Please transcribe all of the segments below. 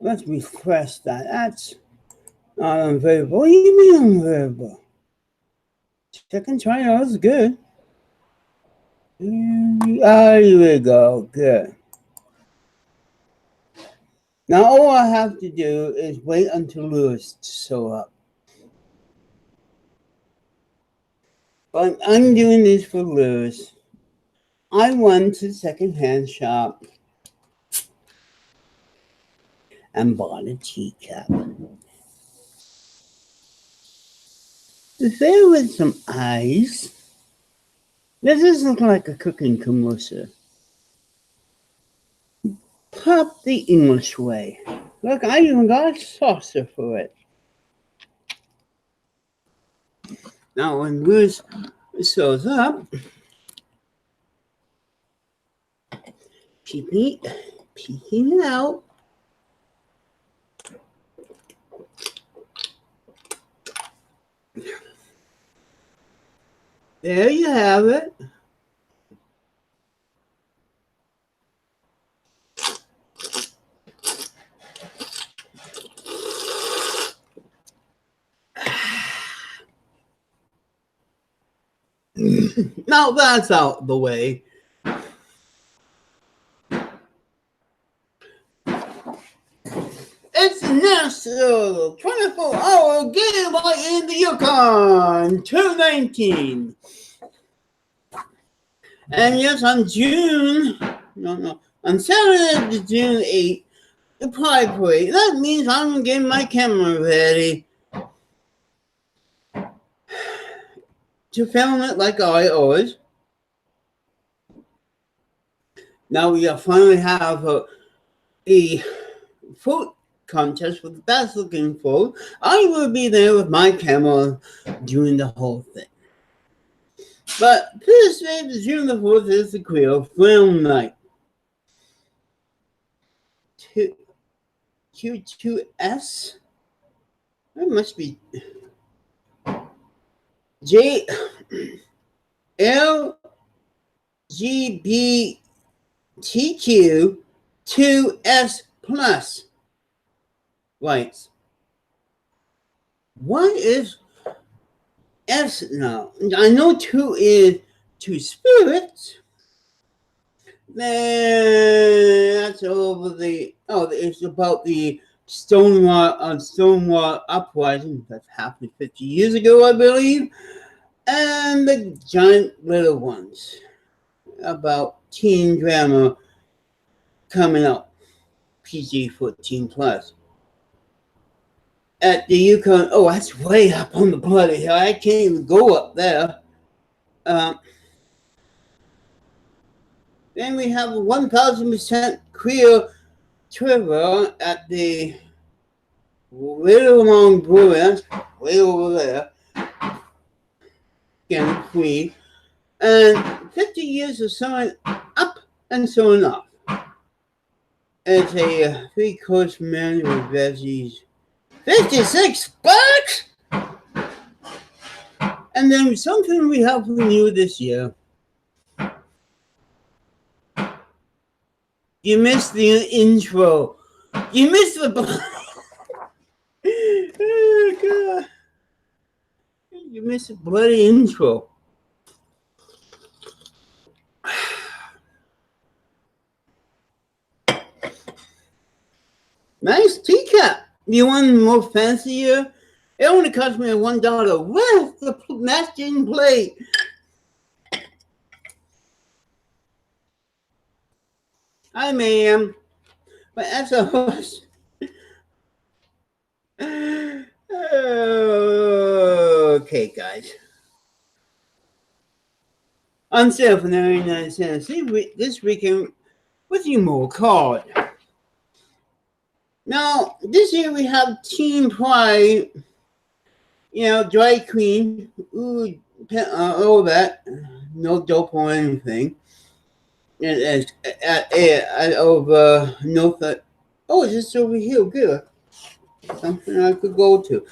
Let's refresh that. That's not unfavorable. What do you mean unfavorable? Second try, that was good. Here we go. Good. Now all I have to do is wait until Lewis show up. But I'm doing this for Lewis. I went to the secondhand shop and bought a teacup. To fill with some ice. This isn't like a cooking commercial. Pop the English way. Look, I even got a saucer for it. Now when Lewis shows up, peeking out. There you have it. Now that's out the way. It's the National 24-hour game in the Yukon 219. And yes, on Saturday, June 8th, the Pride Parade. That means I'm getting my camera ready to film it like I always. Now we finally have a food contest with the best looking food. I will be there with my camera doing the whole thing. But Thursday, June the 4th, is the queer film night. Q2S? That must be LGBTQ 2S plus. Right. What is S now? I know 2 is 2 spirits. Then that's over it's about the Stonewall uprising that happened 50 years ago, I believe. And the Giant Little Ones, about teen drama coming up, PG-14 plus. At the Yukon, that's way up on the bloody hill. I can't even go up there. Then we have a 1000% queer trivia at the Little Long Brewery. That's way over there. Again, free. And 50 years of sewing up and sewing off. It's a 3-course menu with veggies. $56! And then something we have for you this year. You missed the intro. You missed the... Oh, God. You missed the bloody intro. Nice teacup. You want more fancier? It only cost me $1 with the matching plate. I am, but as a host. Okay, guys. On sale for 99 cents this weekend with you more card. Now, this year we have Team Pride, drag queen, all that, no dope or anything. And over North. It's just over here. Good. Something I could go to.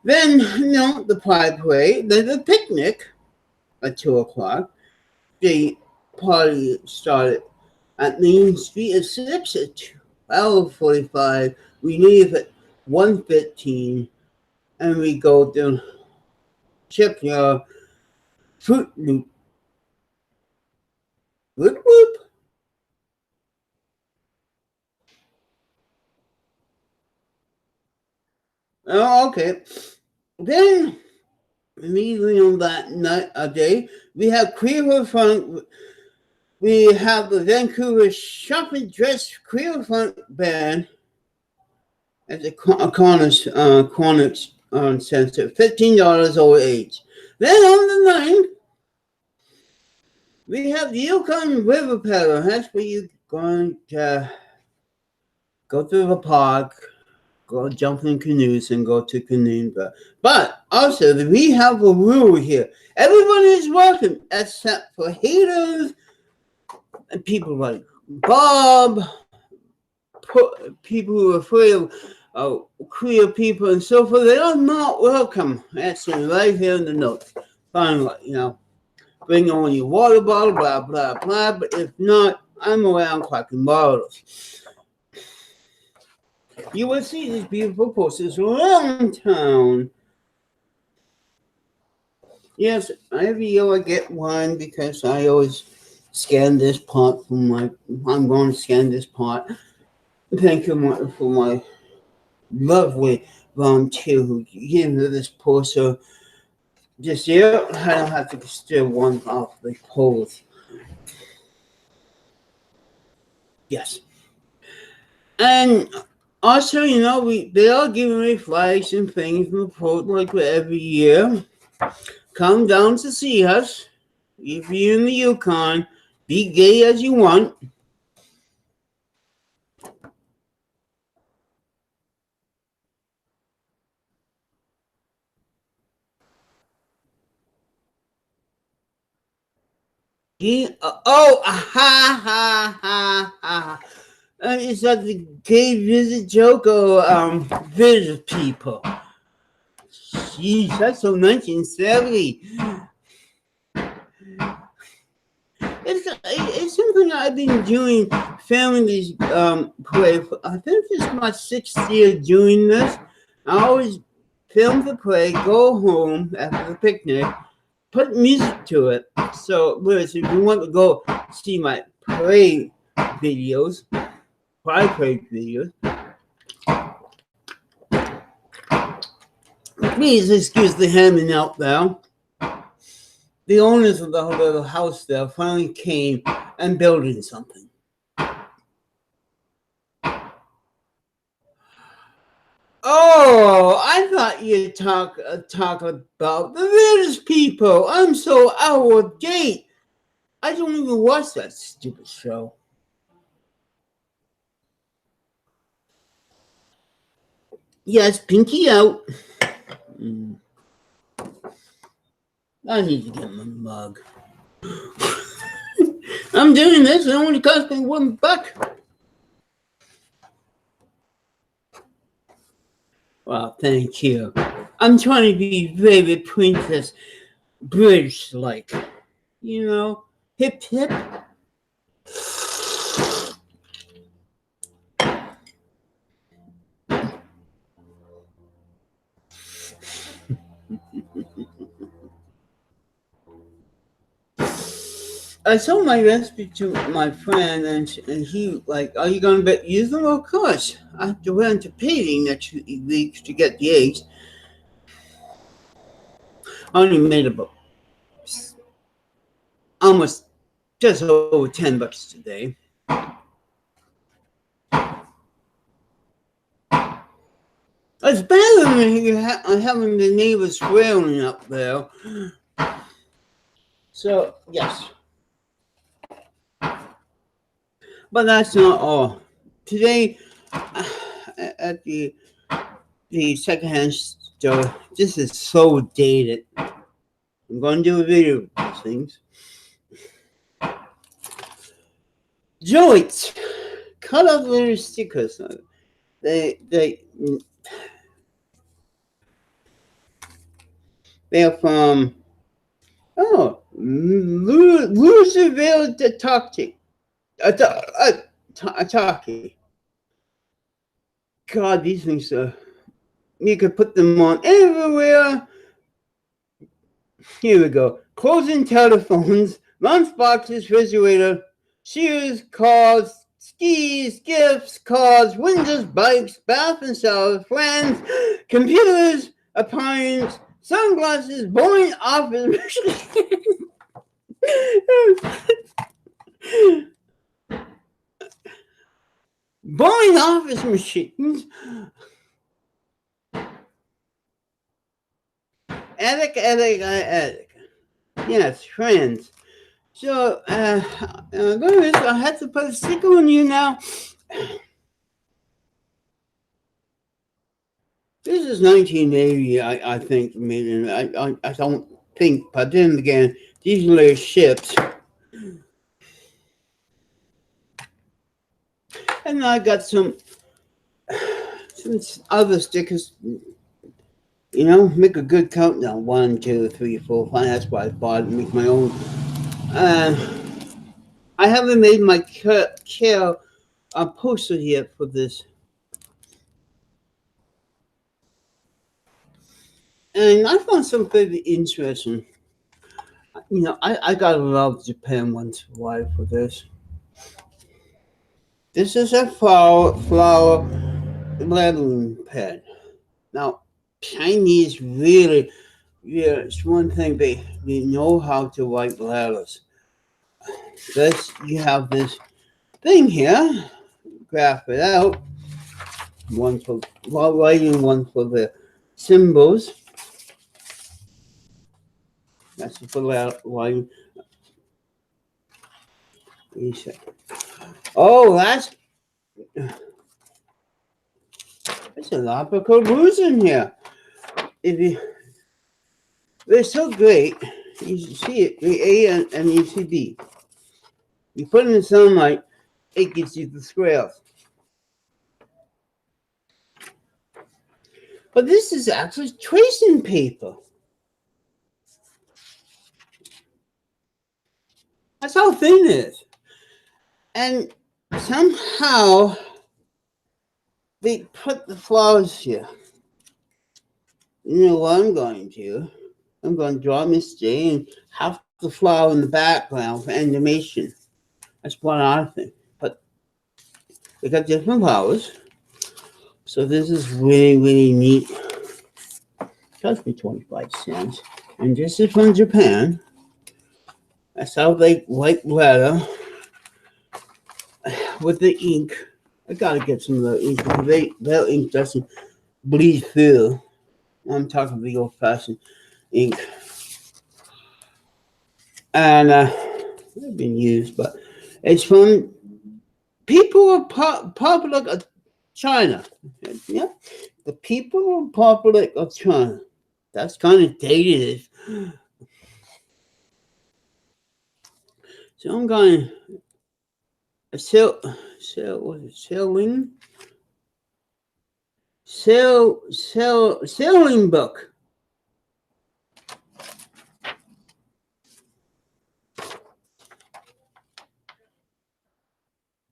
Then, the Pride Parade, then the picnic at 2 o'clock. The party started at Main Street at 6. 12:45. We leave at 1:15, and we go to Shipyard Fruit Loop. Whoop whoop. Oh, okay. Then, immediately on that night, a day, we have Queer Front. We have the Vancouver Shopping Dress Queer Front Band at the Cornish Center, $15 over age. Then on the 9th, we have the Yukon River Paddle. That's where you're going to go to the park, go jump in canoes, and go to Canada. But also, we have a rule here. Everyone is welcome except for haters and people like Bob, people who are afraid of queer people and so forth. They are not welcome. That's right here in the notes. Finally, bring on your water bottle, blah, blah, blah. But if not, I'm around cracking bottles. You will see these beautiful posters around town. Yes, every year I get one because I always scan this part I'm going to scan this part. Thank you for my lovely volunteer who gave me this poster this year. I don't have to steal one off the poles. Yes. And also, they are giving me flags and things from the port like every year. Come down to see us. If you're in the Yukon, be gay as you want. Is that the gay visit joke or visit people? Jeez, that's so 1970. It's something I've been doing, filming these play. I think this is my 6th year doing this. I always film the play, go home after the picnic, put music to it. So, if you want to go see my play videos, please excuse the hemming out there. The owners of the little house there finally came and building something. Oh, I thought you'd talk about the Village People. I'm so out of date. I don't even watch that stupid show. Yes, pinky out. I need to get my mug. I'm doing this. It only cost me $1. Well, thank you. I'm trying to be very Princess British-like. Hip hip. I sold my recipe to my friend, and he are you going to use them? Of course. I have to run to painting next week to get the eggs. I only made about almost just over $10 today. It's better than having the neighbors swearing up there. So, yes. But that's not all. Today, at the secondhand store, this is so dated. I'm going to do a video of these things. Joints. Cut off little stickers. They're from Louisville, Kentucky. God, these things are, you could put them on everywhere. Here we go. Closing telephones, lunchboxes, refrigerator, shoes, cars, skis, gifts, cars, windows, bikes, bath and shower, friends, computers, appliances, sunglasses, bowling office. Bowling office machines. Attic. Yes, friends. So, Louis, I have to put a sticker on you now. This is 1980, I think, maybe. I don't think, but then again, these little ships. And I got some other stickers. You know, make a good countdown. 1, 2, 3, 4, 5. That's why I bought it. Make my own. I haven't made my chair poster yet for this. And I found something very interesting. You know, I gotta love Japan once in a while for this. This is a flower lettering pen. Now, Chinese really, it's one thing they know how to write letters. This, you have this thing here, graph it out. One for writing, one for the symbols. That's for writing. Oh, that's a lot of caboose in here. If you, they're so great. You see it, the A and you see B. You put it in sunlight, it gives you the squares. But this is actually tracing paper. That's how thin it is. And somehow they put the flowers here. You know what I'm going to do? I'm going to draw Miss J and have the flower in the background for animation. That's what I think. But they got different flowers. So this is really, really neat. Cost me 25 cents. And this is from Japan. That's how they white letter with the ink. I gotta get some of the ink because their ink doesn't bleed through. I'm talking the old-fashioned ink. And they've been used, but it's from People Republic of China. Yeah, the People Republic of China. That's kind of dated. So I'm going sailing book.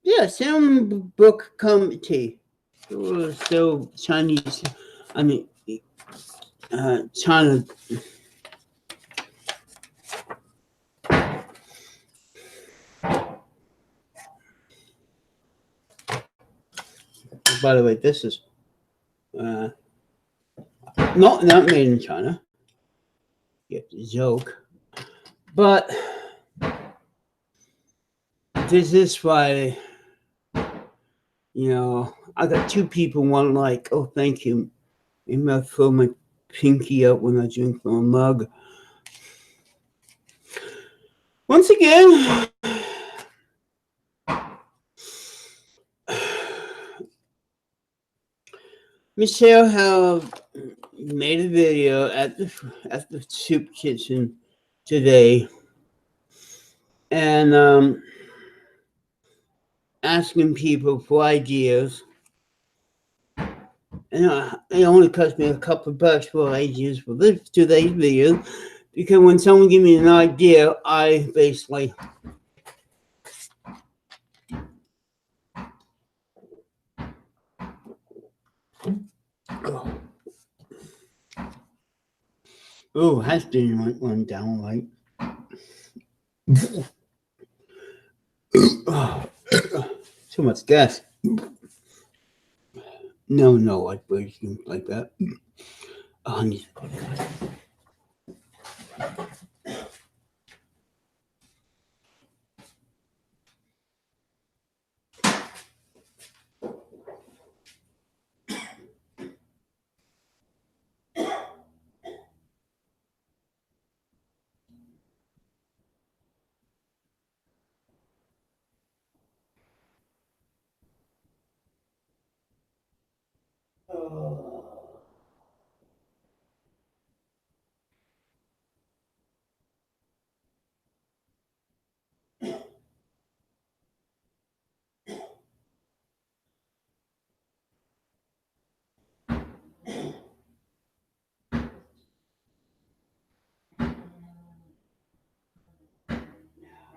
Yeah, sailing book committee. So Chinese, I mean, China. By the way, this is not made in China. Get the joke, but this is why. You know, I got two people. One like, oh, thank you. Maybe I throw my pinky out when I drink from a mug. Once again, Michelle have made a video at the soup kitchen today, and asking people for ideas. And it only cost me a couple of bucks for ideas for today's video, because when someone gives me an idea, I basically Oh, that's didn't run down right. Too much gas. No, I breathe like that. Oh, I need to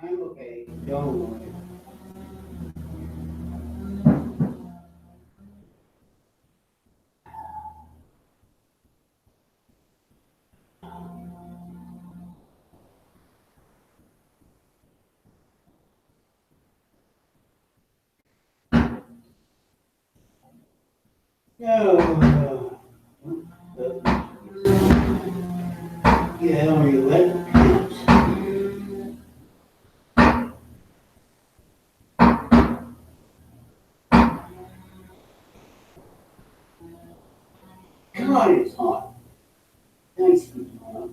I'm okay. Don't worry. No. Yeah, on your left pants. Come on, it's hot. Nice and hot.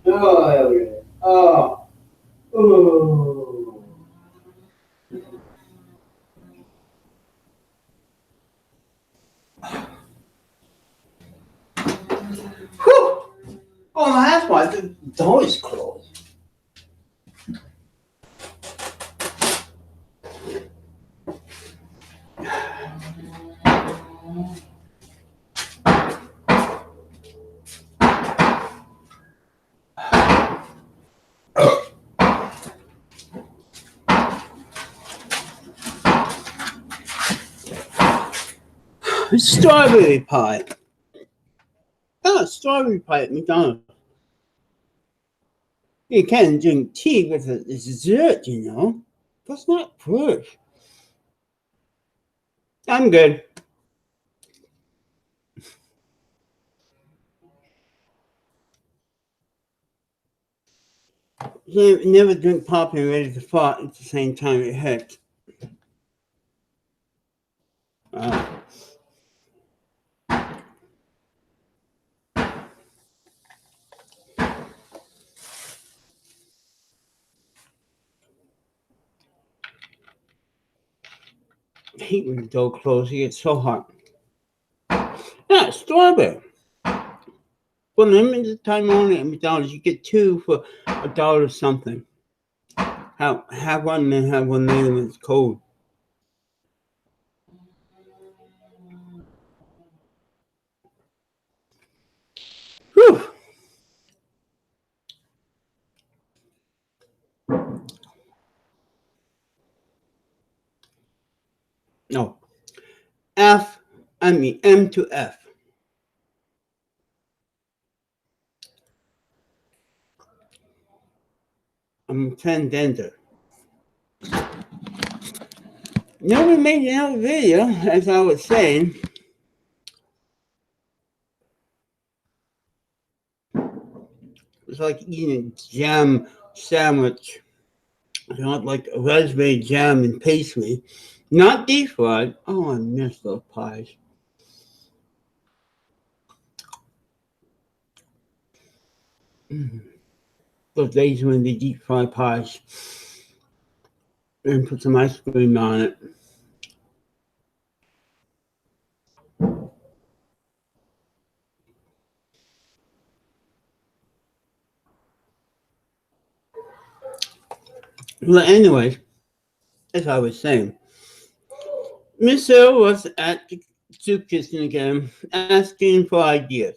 Oh, there we go. Oh. Oh. Whew. Oh, that's why the door is closed. Strawberry pie. Oh, strawberry pie at McDonald's. You can't drink tea with a dessert, you know. That's not fresh. I'm good. You never drink pop and ready to fart at the same time. It hurts. Uh, I hate when the door closes. It gets so hot. Yeah, strawberry. For limited time only at McDonald's, you get two for $1 something. Have one and have one later when it's cold. Whew. No. M to F. I'm a transgender. Never made another video, as I was saying. It's like eating a jam sandwich. Not like raspberry jam and pastry. Not deep fried. Oh, I miss those pies. Those days when they deep fry pies and put some ice cream on it. Well, anyways, as I was saying, Miss Earl was at the soup kitchen again, asking for ideas.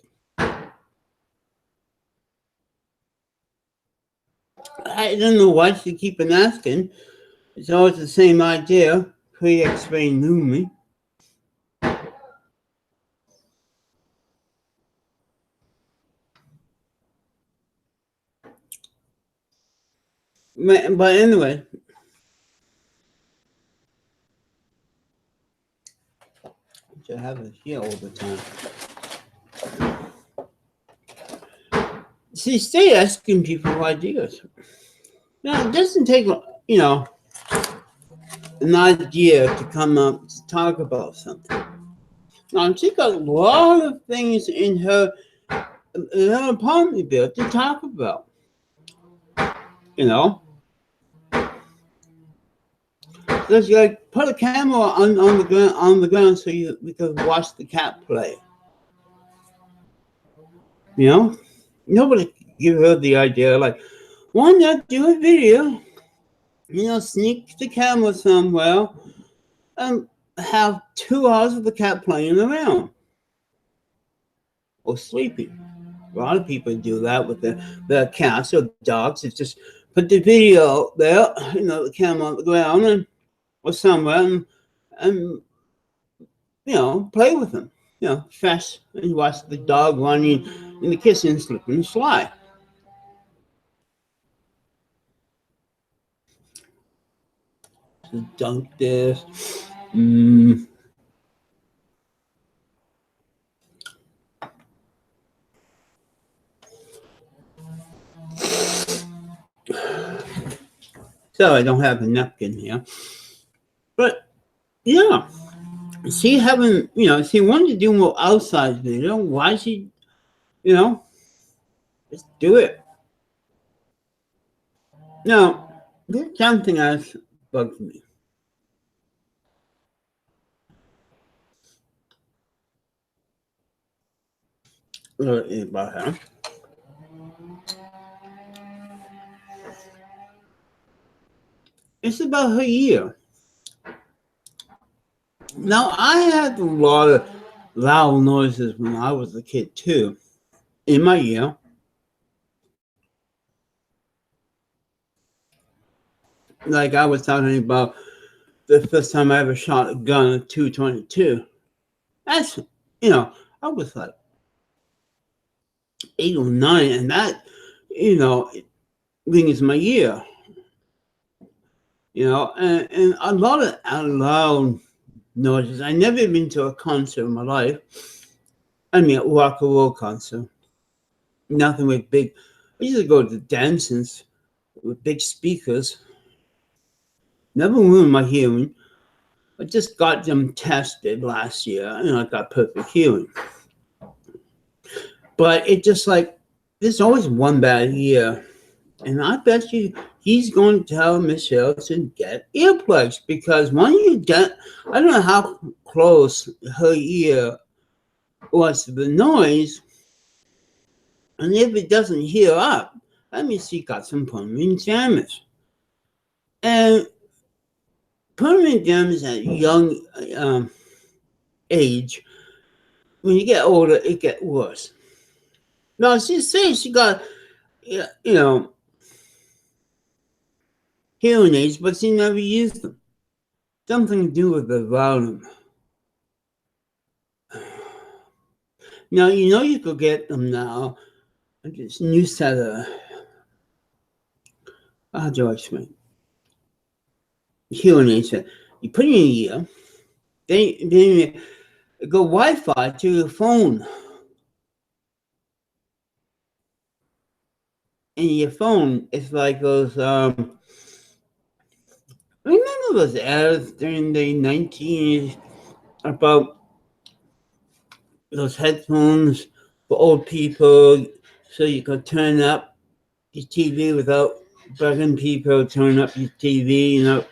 I don't know why she keep on asking. It's always the same idea. Pre-explained to me. But anyway, I have it here all the time. See, stay asking people for ideas. Now, it doesn't take, an idea to come up to talk about something. Now, she got a lot of things in her apartment built to talk about. Just like put a camera on the ground so we could watch the cat play. Nobody give her the idea like, why not do a video? Sneak the camera somewhere and have 2 hours of the cat playing around or sleeping. A lot of people do that with their cats or dogs. It's just put the video there, the camera on the ground or somewhere and play with them. Fast and watch the dog running in the kitchen, slip and slide. To dunk this. So I don't have a napkin here. But yeah. She wanted to do more outside video. Why she, just do it. Now, there's something else bugs me. About her. It's about her year. Now, I had a lot of loud noises when I was a kid, too, in my year. Like I was talking about the first time I ever shot a gun, a .222. That's, I was like 8 or 9, and that, rings my year. And a lot of loud noises. I never been to a concert in my life. I mean, a rock and roll concert. Nothing with big. I used to go to dances with big speakers. Never ruined my hearing. I just got them tested last year, and I got perfect hearing. But it just like there's always one bad year, and I bet you he's going to tell Michelle to get earplugs because when you get, I don't know how close her ear was to the noise, and if it doesn't heal up, that means she got some permanent damage. And permanent damage at a young age, when you get older, it gets worse. Now, she says she got, hearing aids, but she never used them. Something to do with the volume. Now, you could get them now. This new set of, how do I explain? Hearing aids. You put it in your ear, then you go Wi-Fi to your phone. And your phone is like those, remember those ads during the 19s about those headphones for old people so you could turn up your TV without bugging people, turn up your TV,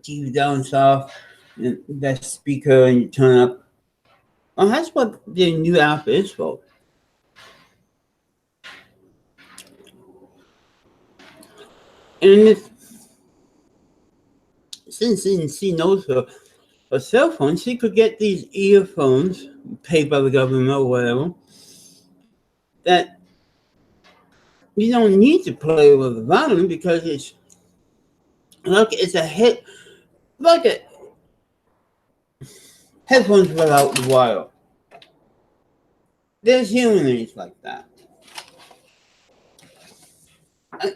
TV down south, and that speaker, and you turn up. Oh, that's what the new app is for. And since she knows her cell phone, she could get these earphones paid by the government or whatever that you don't need to play with the volume because it's a hit, like a headphones without the wire. There's hearing aids like that.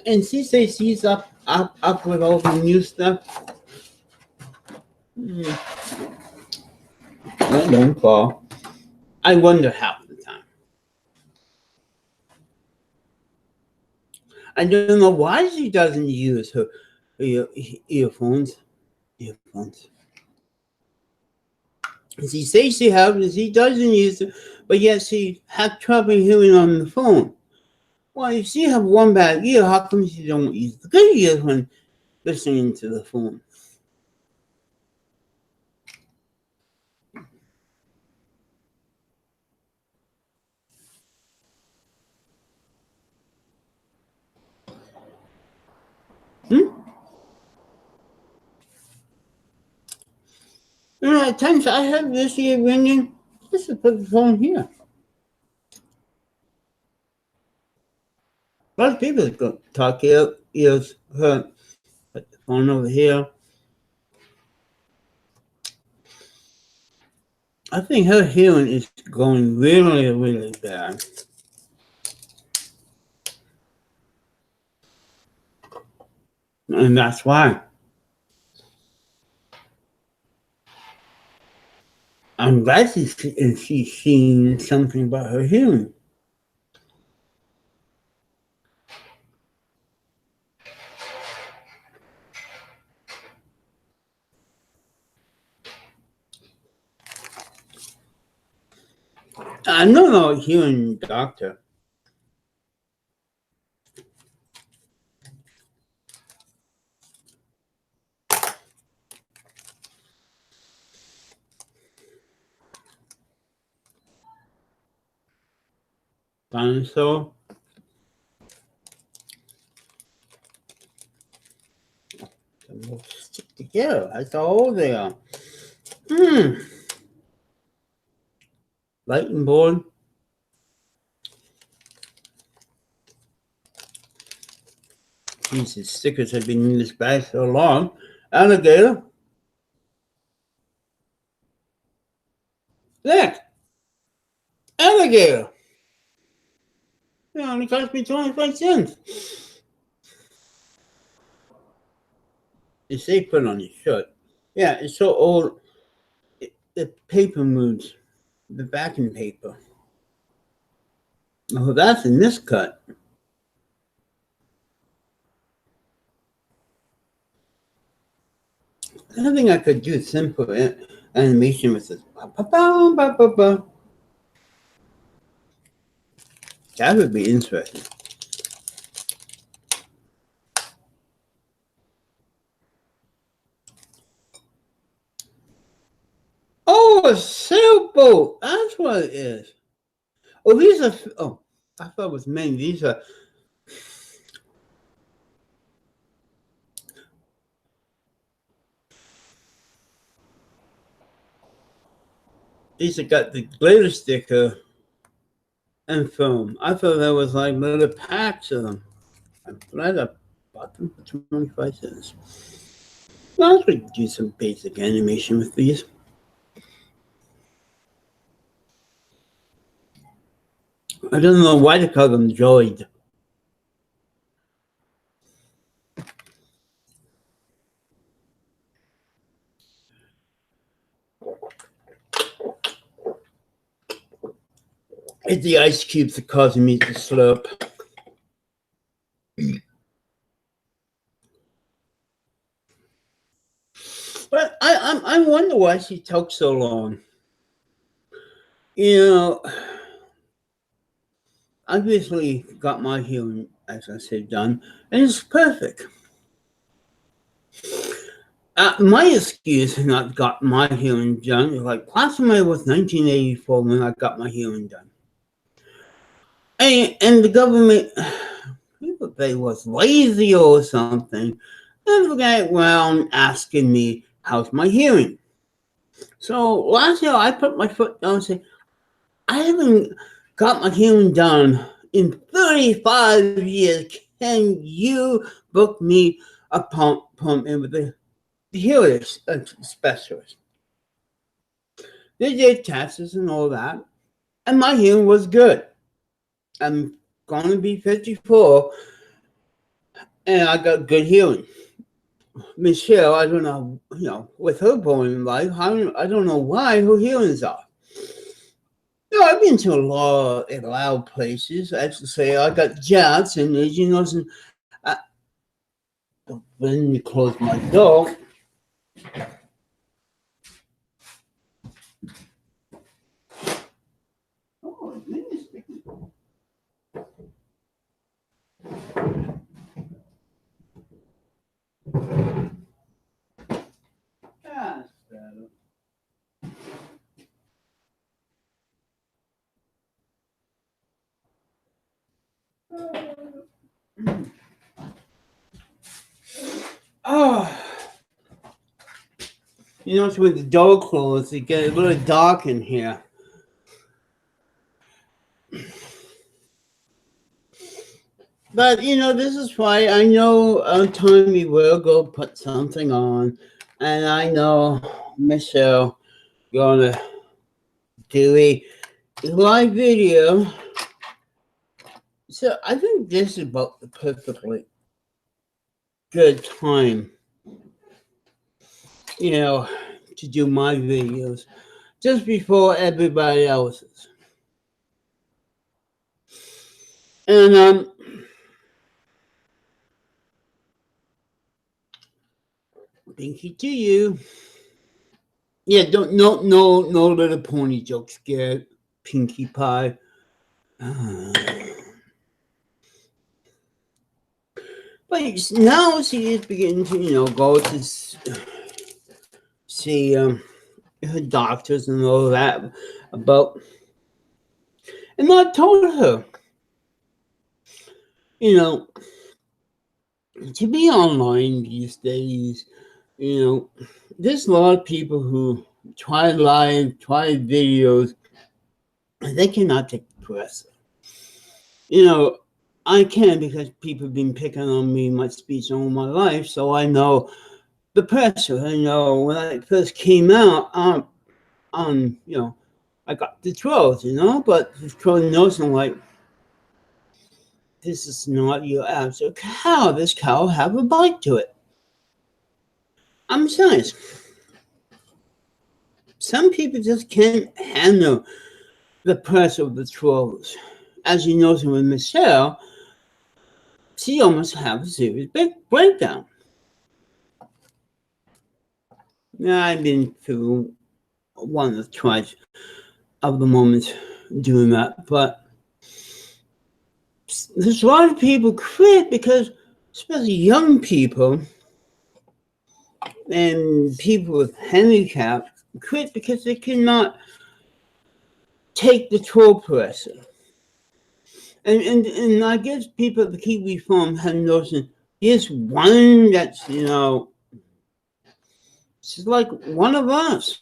And she says she's up with all the new stuff. Well, don't fall. I wonder half the time. I don't know why she doesn't use her earphones. Earphones. She says she has, and she doesn't use it, but yet she had trouble hearing on the phone. Well, if she have one bad ear, how come she don't use the good ear when listening to the phone? At times I have this ear ringing. Just to put the phone here. A lot of people go talk ears hurt. Put the phone over here. I think her hearing is going really, really bad. And that's why. I'm glad she's seen something about her hearing. I'm not a hearing doctor. Dinosaur. We'll stick together. That's all they are. Lightning board. Jesus, stickers have been in this bag so long. Alligator. Look. Alligator. It only cost me 25 cents. It's they put on your shirt. Yeah, it's so old. The paper moves. The backing paper. Oh, that's in this cut. I think I could do simple animation with this. That would be interesting. Oh, a sailboat. That's what it is. Oh, these are. Oh, I thought it was men. These are. These have got the glitter sticker and film. I thought there was like little packs of them. I'm glad I bought them for 25 cents. Well, I could do some basic animation with these. I don't know why they call them Droid. It's the ice cubes that causing me to slurp. But I wonder why she took so long. You know, obviously got my hearing, as I said, done, and it's perfect. My excuse not got my hearing done is like possibly was 1984 when I got my hearing done. And the government, people they was lazy or something, and got around asking me, how's my hearing? So last year I put my foot down and said, I haven't got my hearing done in 35 years. Can you book me a appointment with the hearing specialist? They did tests and all that, and my hearing was good. I'm going to be 54 and I got good hearing. Michelle, I don't know, with her point in life, I don't know why her hearing's off. I've been to a lot of loud places. I have to say, I got jets, and as you know, when you close my door, oh, so with the door closed, it gets a little dark in here. But this is why I know Tommy will go put something on, and I know Michelle gonna do a live video. So I think this is about the perfectly good time, to do my videos just before everybody else's. And Pinky to you. Yeah, no Little Pony jokes, get Pinkie Pie. But now she is beginning to, go to see her doctors and all that about. And I told her, to be online these days, there's a lot of people who try live, try videos, and they cannot take the press. I can because people have been picking on me, my speech all my life, so I know the pressure. When I first came out, I got the trolls, but the troll knows I'm like, this is not your absolute cow. This cow have a bite to it. I'm serious. Some people just can't handle the pressure of the trolls. As you notice with Michelle, she almost have a serious breakdown. Now, I've been through one of the twice of the moments doing that, but there's a lot of people quit because, especially young people and people with handicap, quit because they cannot take the troll pressure. And I guess people at the Kiwi Farm have noticed here's one that's, she's like one of us.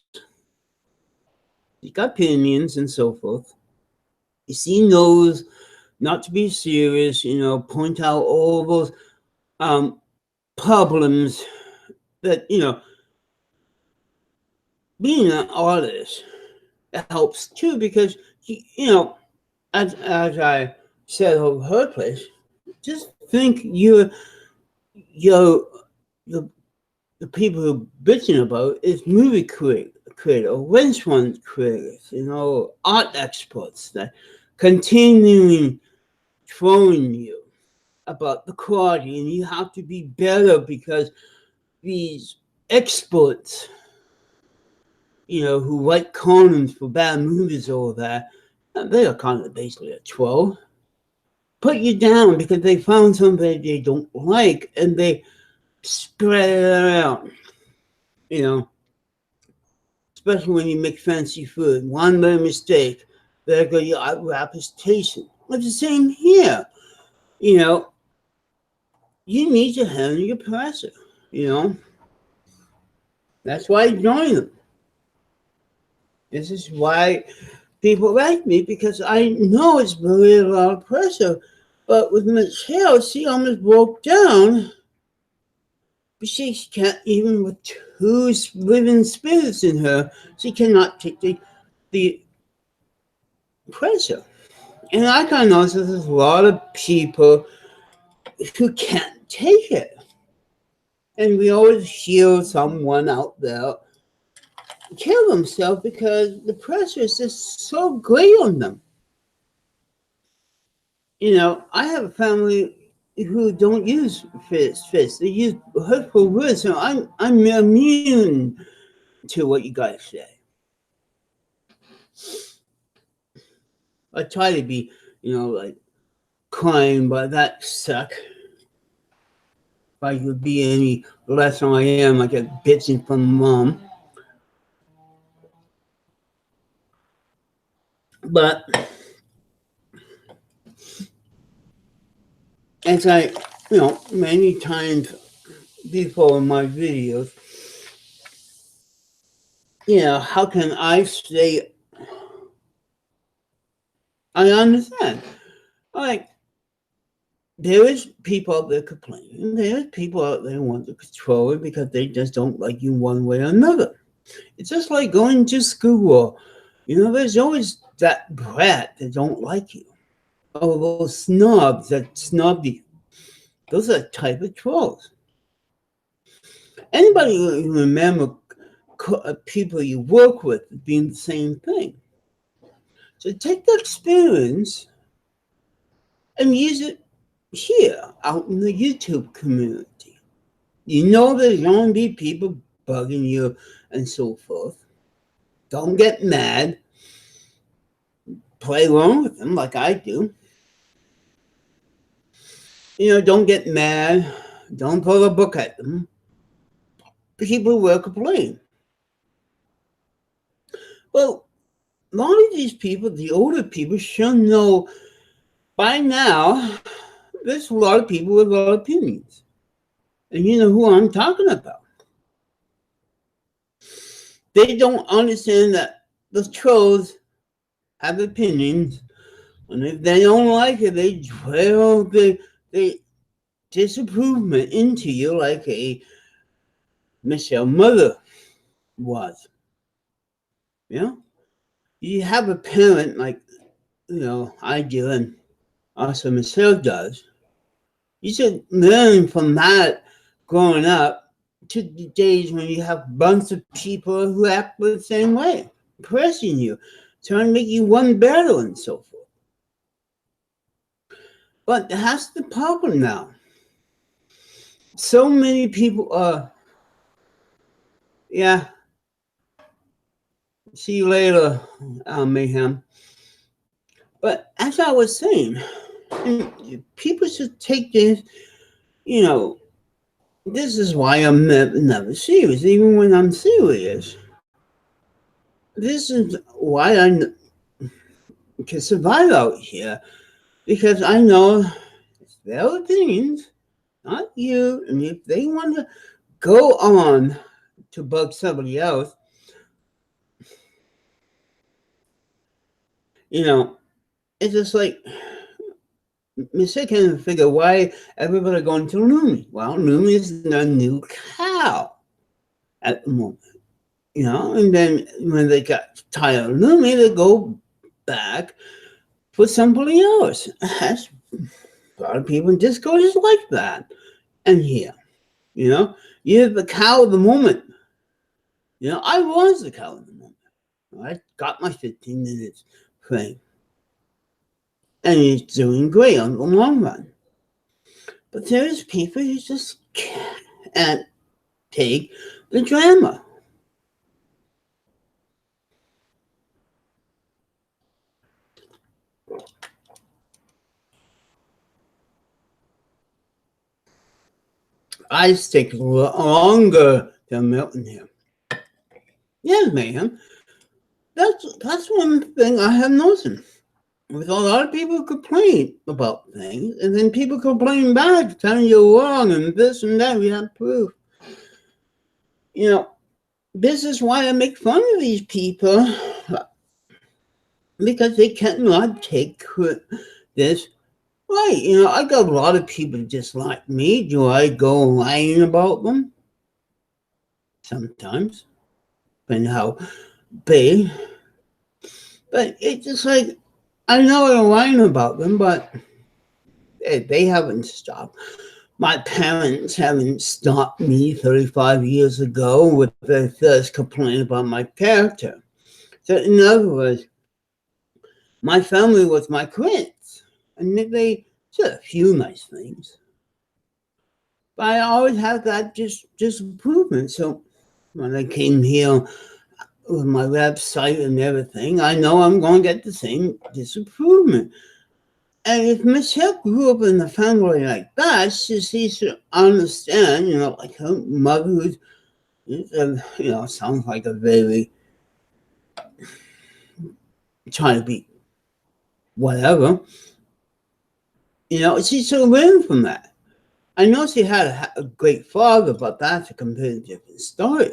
He's got opinions and so forth. He knows not to be serious, point out all those problems that, being an artist helps too, because, as I said over her place, just think the people who are bitching about is movie creator, rent one creators, art experts that continuing trolling you about the quality, and you have to be better because these experts, who write comments for bad movies, all that, they are kind of basically a troll. Put you down because they found something they don't like and they spread it out. Especially when you make fancy food. One little mistake, there go your reputation. It's the same here. You need to handle your pressure. That's why I joined them. This is why people like me, because I know it's really a lot of pressure. But with Michelle, she almost broke down. But she can't, even with two living spirits in her, she cannot take the pressure. And I kind of notice there's a lot of people who can't take it. And we always hear someone out there kill themselves because the pressure is just so great on them. You know, I have a family who don't use fists. They use hurtful words. So I'm immune to what you guys say. I try to be, like kind, but that suck. If I could be any less than I am, I get bitching from mom. But as I, many times before in my videos, how can I stay? I understand. Like, there is people out there complaining. There's people out there who want to control it because they just don't like you one way or another. It's just like going to school. There's always that brat that don't like you. Or those snobs that snub you. Those are the type of trolls. Anybody who remember people you work with being the same thing. So take the experience and use it here, out in the YouTube community. There's going to be people bugging you and so forth. Don't get mad. Play along with them like I do. Don't get mad. Don't throw a book at them. People will complain. Well, a lot of these people, the older people, should know by now there's a lot of people with a lot of opinions. And you know who I'm talking about. They don't understand that the trolls have opinions, and if they don't like it, they drill the disapproval into you like a Michelle Mother was. You have a parent like, I do, and also Michelle does. You should learn from that growing up to the days when you have a bunch of people who act the same way, pressing you, trying to make you one better and so forth. But that's the problem now. So many people are, see you later, Mayhem. But as I was saying, people should take this, this is why I'm never serious, even when I'm serious. This is why I can survive out here, because I know it's their opinions, not you. And if they want to go on to bug somebody else, it's just like, Mr. can't figure why everybody going to Lumi. Well, Lumi is the new cow at the moment. And then when they got tired of Lumi, they go back for somebody else. That's a lot of people in Discord is like that. And here, you're the cow of the moment. I was the cow of the moment. I got my 15 minutes frame. And he's doing great on the long run. But there's people who just can't take the drama. I take longer than Milton here. Yes, man. That's one thing I have noticed. With a lot of people complain about things, and then people complain back, telling you wrong and this and that. We have proof. This is why I make fun of these people, because they cannot take this right. I got a lot of people just like me. Do I go lying about them? Sometimes, depending how big. But it's just like, I know I'm lying about them, but they haven't stopped. My parents haven't stopped me 35 years ago with their first complaint about my character. So, in other words, my family was my critics, and they said a few nice things. But I always had that disapproval. So, when I came here with my website and everything, I know I'm going to get the same disapproval. And if Michelle grew up in a family like that, she should understand, like her mother was, sounds like a very trying to be whatever. She should learn from that. I know she had a great father, but that's a completely different story.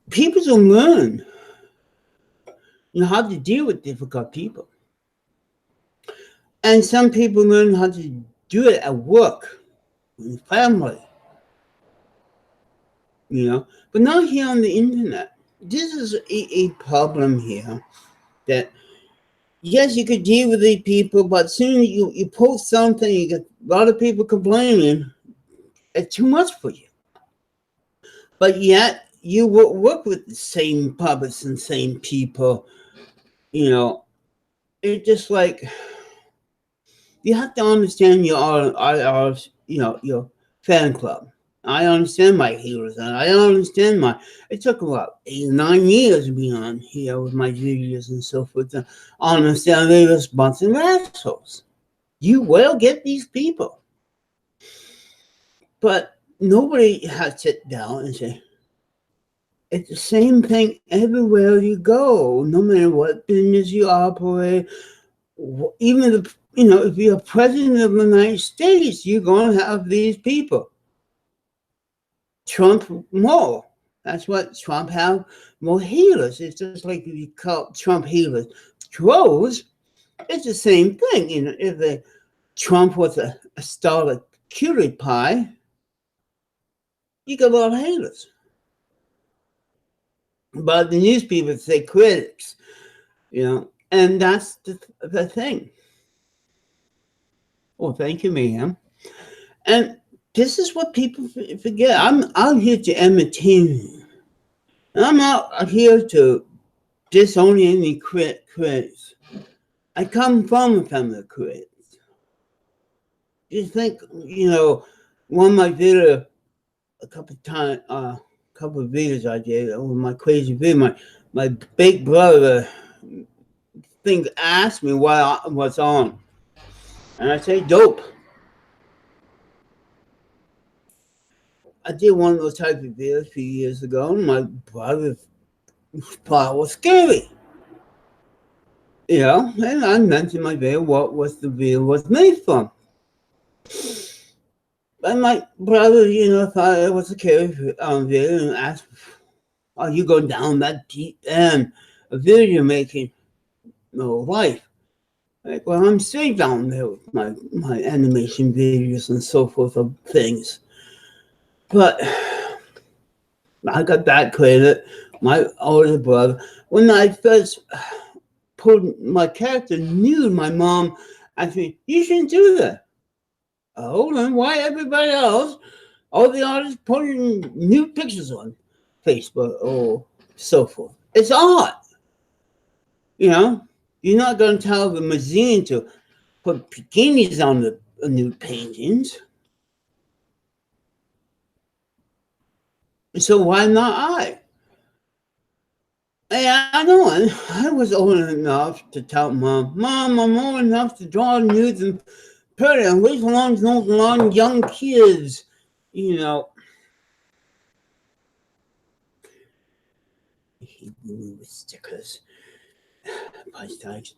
People should learn, how to deal with difficult people. And some people learn how to do it at work, in family, but not here on the internet. This is a problem here that, yes, you could deal with these people, but soon you post something, you get a lot of people complaining, it's too much for you. But yet, you will work with the same puppets and same people, it's just like, you have to understand your fan club. I understand my heroes, and I understand it took about 8 or 9 years to be on here with my videos and so forth to understand they were sponsoring assholes. You will get these people. But nobody has to sit down and say, it's the same thing everywhere you go, no matter what business you operate. Even if you're president of the United States, you're going to have these people. Trump more. That's what Trump have more healers. It's just like if you call Trump healers trolls, it's the same thing. If Trump was a star of cutie pie, you get a lot of haters. But the newspapers say critics, and that's the thing. Well, thank you, ma'am. And this is what people forget. I'm out here to entertain. I'm out here to disown any critics. I come from a family of critics. You think, one of my videos, a couple of videos I did over my crazy video, my big brother asked me why I was on. And I say, dope. I did one of those type of videos a few years ago, and my brother thought it was scary. And I mentioned my video, what was the video was made from. And my brother, thought it was a scary video and asked, are you going down that deep end of video making life? Like, well, I'm straight down there with my animation videos and so forth of things. But I got that credit. My older brother, when I first put my character nude, my mom asked me, you shouldn't do that. Oh, then why everybody else, all the artists putting nude pictures on Facebook or so forth? It's art. You're not going to tell the museum to put bikinis on the nude paintings. So why not I? Yeah, I know. I was old enough to tell Mom, I'm old enough to draw nudes and put it. Which ones don't belong to young kids? I hate movie stickers. Price tags.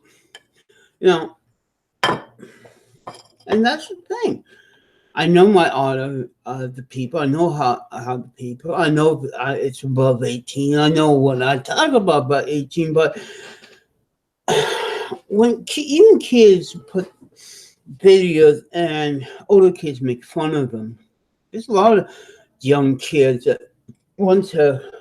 And that's the thing. I know my art of the people. I know how the people. I know it's above 18. I know what I talk about 18. But when even kids put videos and older kids make fun of them, there's a lot of young kids that want to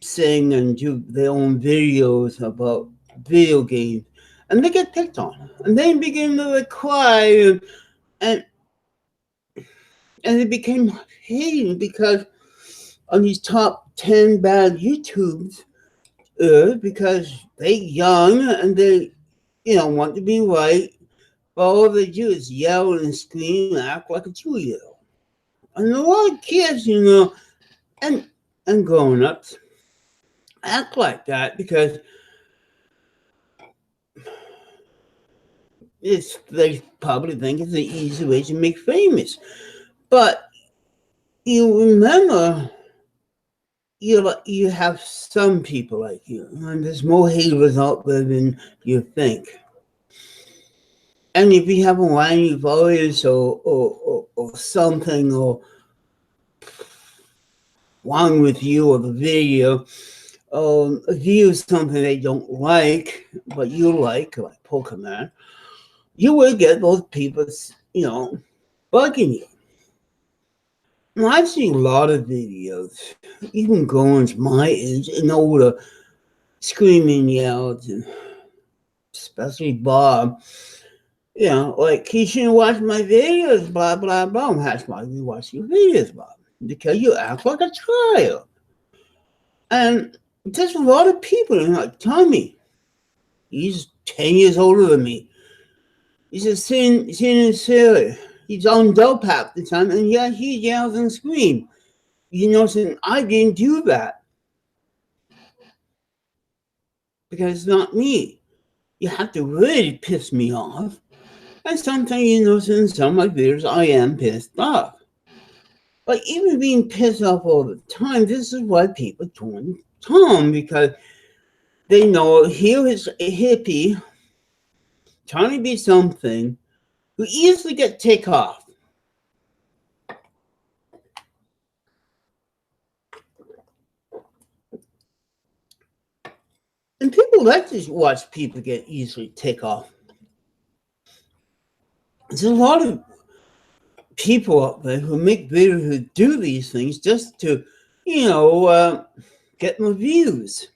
sing and do their own videos about video games. and they get picked on, and they begin to like, cry, and and it became hating because on these top 10 bad YouTubes, because they young and they, want to be right, but all they do is yell and scream and act like a 2-year-old. And a lot of kids, and grown ups act like that because they probably think it's an easy way to make famous. But you remember, you have some people like you, and there's more haters out there than you think. And if you have a whiny voice or something or wrong with you or the video, view something they don't like, but you like Pokemon, you will get those people, bugging you. And I've seen a lot of videos, even girls my age and older, screaming, yells, and especially Bob, like, he shouldn't watch my videos, blah, blah, blah. That's why we watch your videos, Bob, because you act like a child. And there's a lot of people like Tommy. He's 10 years older than me. He's a sailor. He's on dope half the time, and yeah, he yells and screams. Saying, I didn't do that. Because it's not me. You have to really piss me off. And sometimes, in some of my videos, I am pissed off. But even being pissed off all the time, this is why people join Tom, because they know here is a hippie trying to be something who easily get ticked off. And people like to watch people get easily ticked off. There's a lot of people out there who make videos who do these things just to, get more views.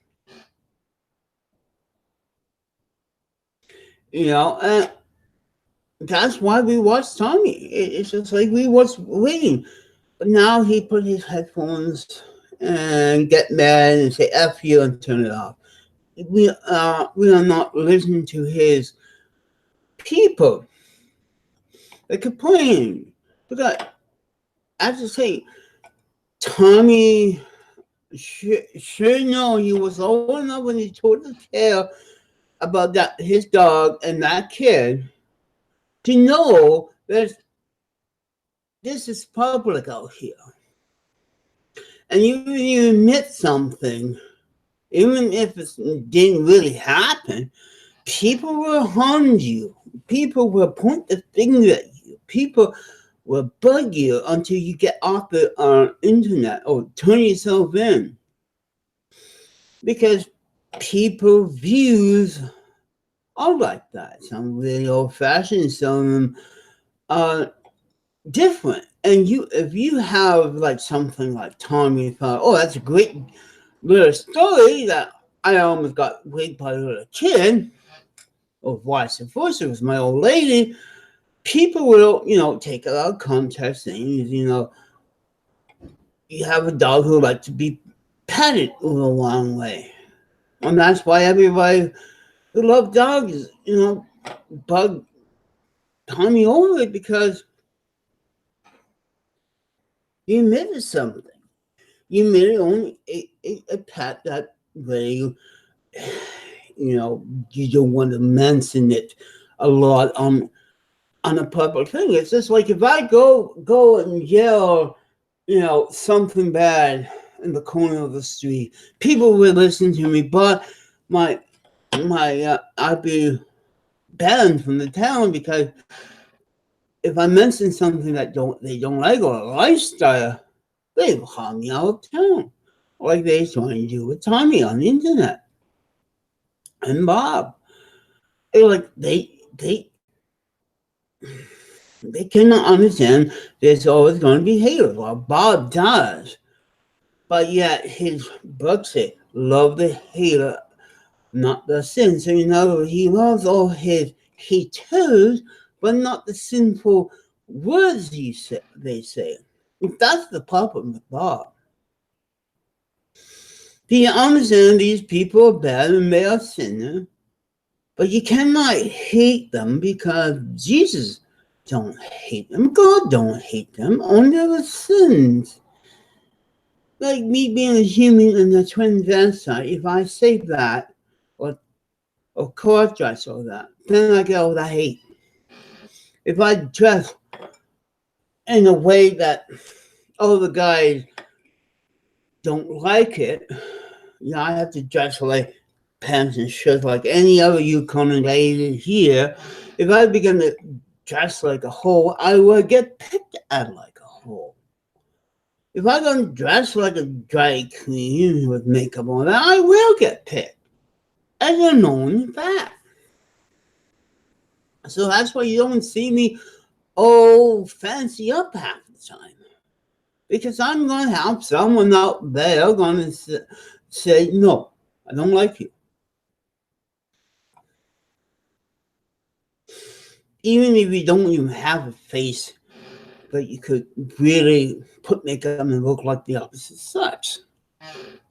And that's why we watch Tommy. It's just like we watch Wayne. But now he put his headphones and get mad and say F you and turn it off. We are not listening to his people. They complain. Because, as I say, Tommy sure know he was old enough when he told the tale about his dog and that kid to know that this is public out here. And even if you admit something, even if it didn't really happen, people will harm you. People will point the finger at you. People will bug you until you get off the internet or turn yourself in. Because people's views are like that. Some really old-fashioned, some of them are different. And if you have like something like Tommy thought, oh, that's a great little story that I almost got raped by a little kid, or vice versa, it was my old lady, people will, take it out of context, things, you have a dog who likes to be petted a long way. And that's why everybody who loves dogs, bug Tommy over it, because you admitted something. You admitted only a pet that way, you don't want to mention it a lot on a public thing. It's just like if I go and yell, something bad in the corner of the street, people will listen to me, but I'd be banned from the town, because if I mention something that they don't like, or a lifestyle, they will harm me out of town, like they're trying to do with Tommy on the internet and Bob. They're like they cannot understand there's always going to be haters. Well, Bob does, but yet his books say love the hater not the sin. So in other words, he loves all his haters, but not the sinful words they say. That's the problem with Bob. He understands these people are bad and they are sinners, but you cannot hate them because Jesus don't hate them. God don't hate them. Only the sins. Like me being a human and a transvestite, if I say that, or cross-dress all that, then I get all that hate. If I dress in a way that all the guys don't like it, I have to dress like pants and shirts like any other Yukon lady here. If I begin to dress like a hoe, I will get picked at like a hoe. If I don't dress like a drag queen with makeup on, I will get picked. As a known fact. So that's why you don't see me fancy up half the time. Because I'm going to have someone out there going to say, no, I don't like you. Even if you don't even have a face, but you could really put makeup and look like the opposite sex.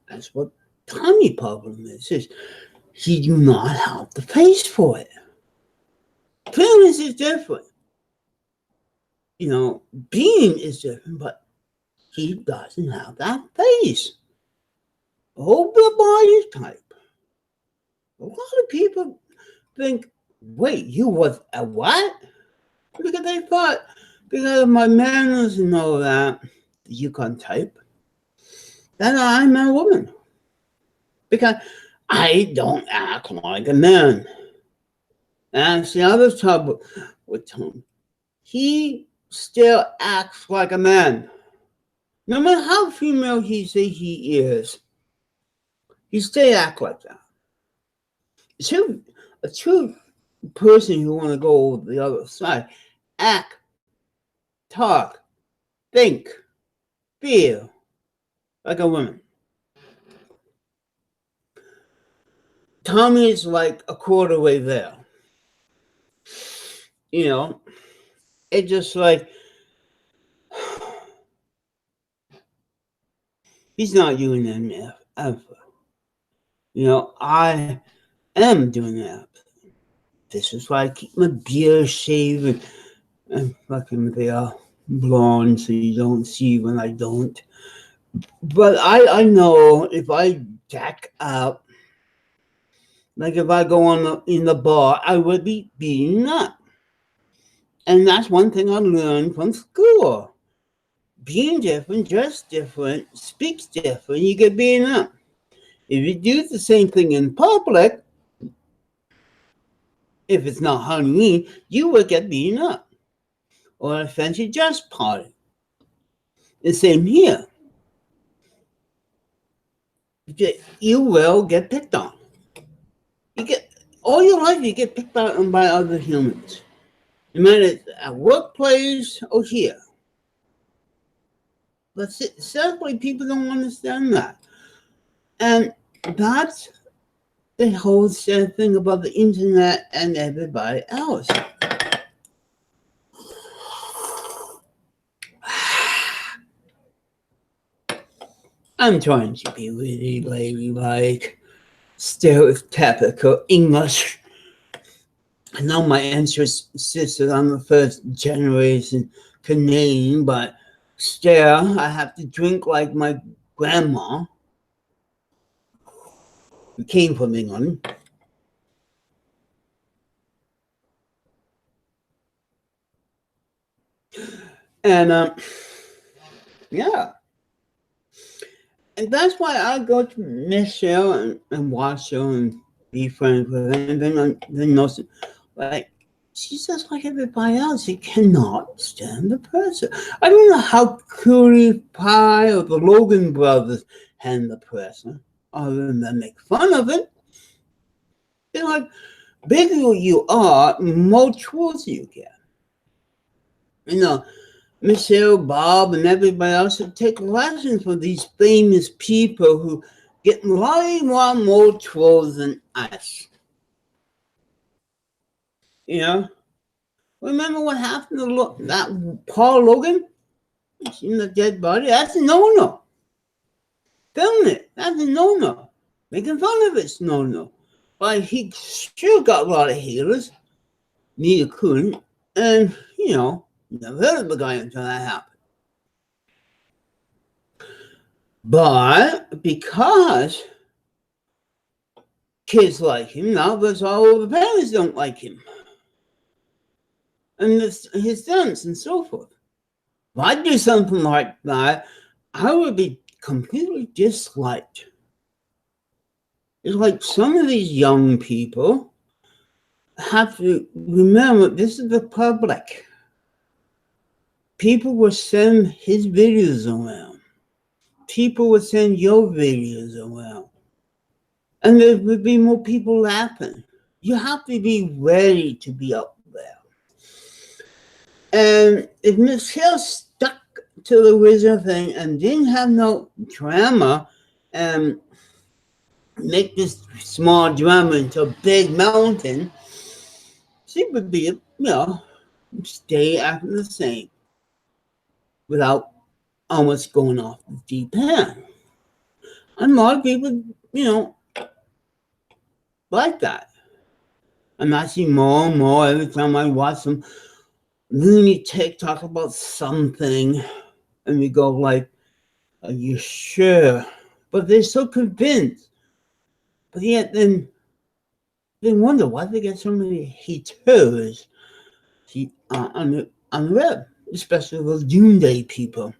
That's what Tommy problem is he do not have the face for it. Appearance is different. Being is different, but he doesn't have that face. Oh, the body type. A lot of people think, wait, you was a what? Because they thought, because of my manners and all that, the Yukon type, that I'm a woman. Because I don't act like a man. And that's the other trouble with Tom. He still acts like a man. No matter how female he say he is, he still acts like that. A true person who want to go over the other side, act, talk, think, feel like a woman. Tommy is like a quarter way there. It's just like he's not doing that ever. I am doing that. This is why I keep my beard shaved and fucking they are blonde so you don't see when I don't. But I know if I jack up, like if I go in the bar, I would be beaten up. And that's one thing I learned from school. Being different, dressed different, speaks different, you get beaten up. If you do the same thing in public, if it's not Halloween, you will get beaten up. Or a fancy dress party. The same here. You will get picked on. All your life you get picked on by other humans. No matter at workplace or here. But sadly, people don't understand that. And that's the whole sad thing about the internet and everybody else. I'm trying to be really ladylike, stereotypical English. I know my ancestors, I'm the first generation Canadian, but still, I have to drink like my grandma, who came from England. And, yeah. And that's why I go to Michelle and watch her and be friends with her. And then like, she's just like everybody else. She cannot stand the pressure. I don't know how Cutie Pie or the Logan brothers handle the pressure, other than make fun of it. They're like, bigger you are, more tools you get. Michelle, Bob, and everybody else should take lessons from these famous people who get way more trolls than us. You know, remember what happened to that Paul Logan? In the dead body? That's a no-no. Filming it, that's a no-no. Making fun of it's no-no. But he sure got a lot of haters. Neither couldn't. And, you know, never heard of the guy until that happened. But because kids like him, now there's all the parents don't like him. And his sons and so forth. If I do something like that, I would be completely disliked. It's like some of these young people have to remember this is the public. People will send his videos around. People will send your videos around. And there would be more people laughing. You have to be ready to be up there. And if Michelle stuck to the original thing and didn't have no drama and make this small drama into a big mountain, she would be, you know, stay acting the same without almost going off the deep end. And a lot of people, you know, like that. And I see more and more every time I watch some loony TikTok about something, and we go like, are you sure? But they're so convinced. But yet then they wonder why they get so many haters on the web, especially those doomsday people.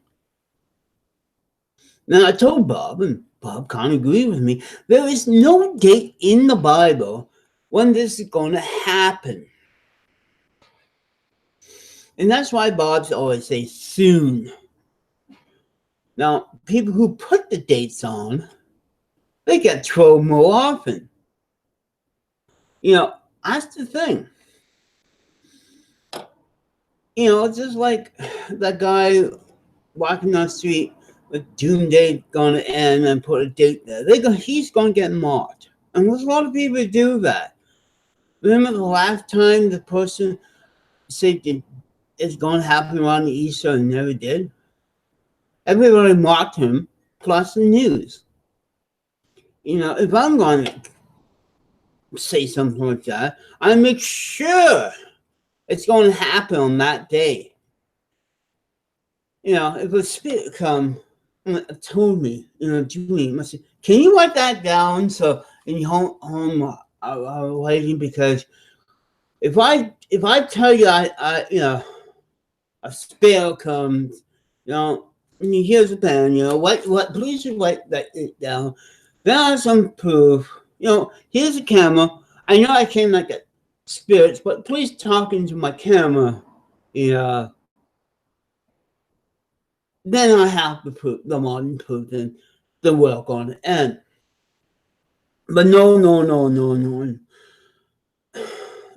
Now I told Bob, and Bob can't agree with me, there is no date in the Bible when this is going to happen. And that's why Bob's always say soon. Now, people who put the dates on, they get trolled more often. You know, that's the thing. You know, it's just like that guy walking down the street with doomsday going to end and put a date there. He's going to get mocked. And there's a lot of people who do that. Remember the last time the person said it's going to happen around Easter and never did? Everybody mocked him, plus the news. You know, if I'm going to say something like that, I make sure it's going to happen on that day. You know, if a spirit come and told me, you know, Julie, can you write that down so in your home waiting? Because if I tell you I you know, a spirit comes, you know, and you hear the band, you know, what please write that down. Then I have some proof. You know, here's a camera. I know I can't like a spirits, but please talk into my camera. Yeah. Then I have to prove the modern proof and the world on the end. But no.